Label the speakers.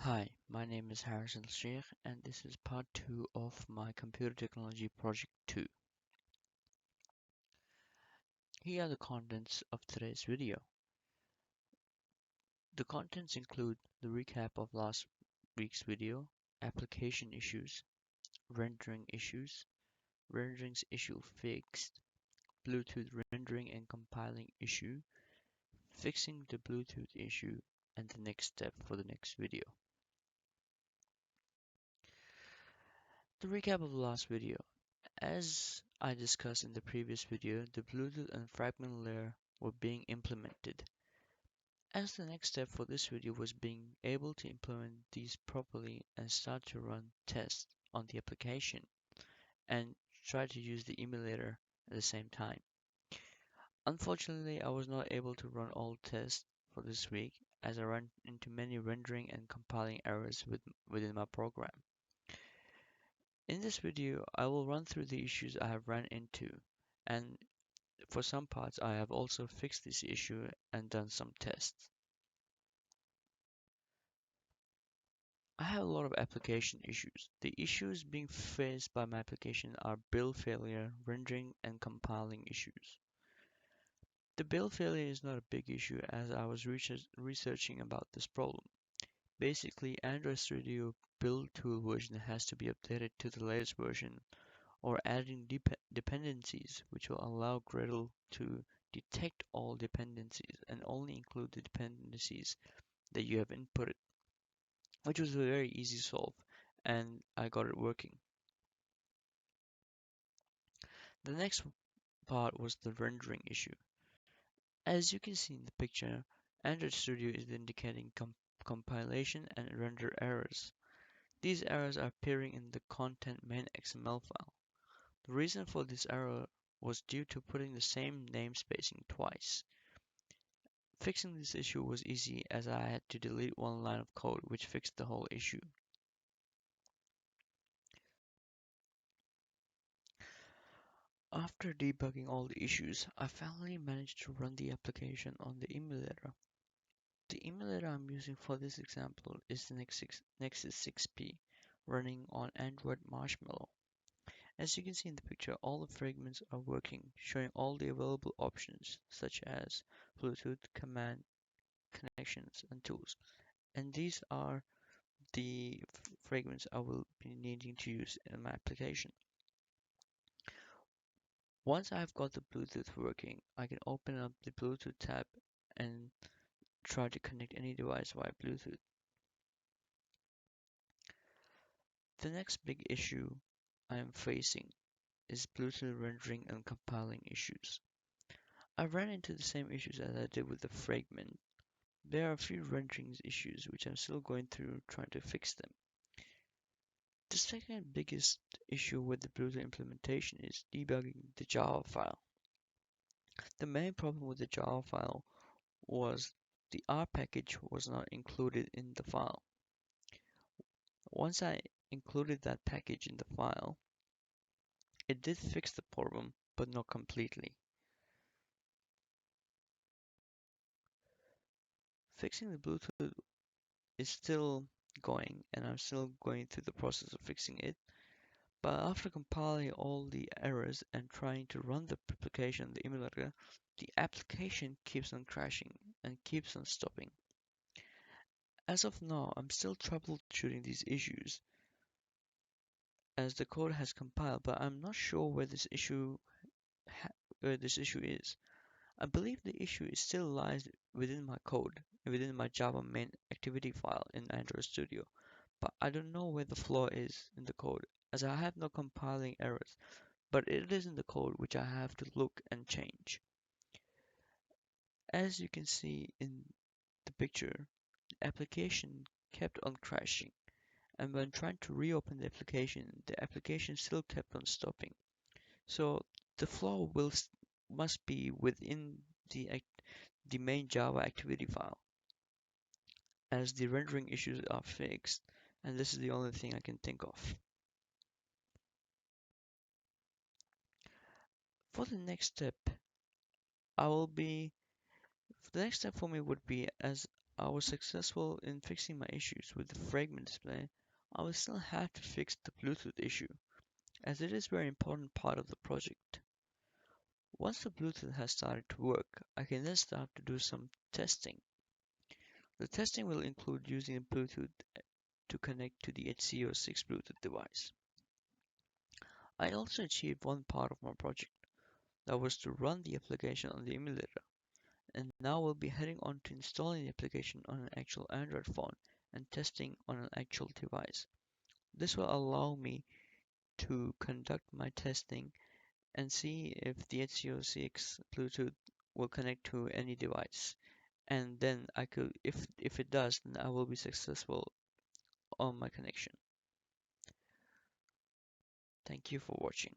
Speaker 1: Hi, my name is Harrison Sheikh, and this is part 2 of my Computer Technology Project 2. Here are the contents of today's video. The contents include the recap of last week's video, application issues, renderings issue fixed, Bluetooth rendering and compiling issue, fixing the Bluetooth issue, and the next step for the next video. The recap of the last video. As I discussed in the previous video, the Bluetooth and fragment layer were being implemented. As the next step for this video was being able to implement these properly and start to run tests on the application and try to use the emulator at the same time. Unfortunately, I was not able to run all tests for this week as I ran into many rendering and compiling errors within my program. In this video, I will run through the issues I have ran into, and for some parts I have also fixed this issue and done some tests. I have a lot of application issues. The issues being faced by my application are build failure, rendering, and compiling issues. The build failure is not a big issue as I was researching about this problem. Basically, Android Studio build tool version has to be updated to the latest version or adding dependencies which will allow Gradle to detect all dependencies and only include the dependencies that you have inputted, which was a very easy solve and I got it working. The next part was the rendering issue. As you can see in the picture, Android Studio is indicating compilation and render errors. These errors are appearing in the content main XML file. The reason for this error was due to putting the same namespacing twice. Fixing this issue was easy as I had to delete one line of code which fixed the whole issue. After debugging all the issues, I finally managed to run the application on the emulator. The emulator I'm using for this example is the Nexus 6P running on Android Marshmallow. As you can see in the picture, all the fragments are working, showing all the available options such as Bluetooth, command, connections, and tools. And these are the fragments I will be needing to use in my application. Once I've got the Bluetooth working, I can open up the Bluetooth tab and try to connect any device via Bluetooth. The next big issue I am facing is Bluetooth rendering and compiling issues. I ran into the same issues as I did with the fragment. There are a few rendering issues which I'm still going through trying to fix them. The second biggest issue with the Bluetooth implementation is debugging the Java file. The main problem with the Java file was the R package was not included in the file. Once I included that package in the file, it did fix the problem, but not completely. Fixing the Bluetooth is still going, and I'm still going through the process of fixing it. But after compiling all the errors and trying to run the application, the emulator, the application keeps on crashing and keeps on stopping. As of now, I'm still troubleshooting these issues as the code has compiled, but I'm not sure where this issue is. I believe the issue still lies within my code, within my Java main activity file in Android Studio, but I don't know where the flaw is in the code, as I have no compiling errors, but it is in the code which I have to look and change. As you can see in the picture, the application kept on crashing, and when trying to reopen the application still kept on stopping. So the flaw must be within the main Java activity file, as the rendering issues are fixed, and this is the only thing I can think of. For the next step, I will be the next step for me would be as I was successful in fixing my issues with the fragment display, I will still have to fix the Bluetooth issue, as it is a very important part of the project. Once the Bluetooth has started to work, I can then start to do some testing. The testing will include using the Bluetooth to connect to the HC06 Bluetooth device. I also achieved one part of my project, that was to run the application on the emulator, and now we'll be heading on to installing the application on an actual Android phone and testing on an actual device. This will allow me to conduct my testing and see if the HC06 Bluetooth will connect to any device. And then I could, if it does, then I will be successful on my connection. Thank you for watching.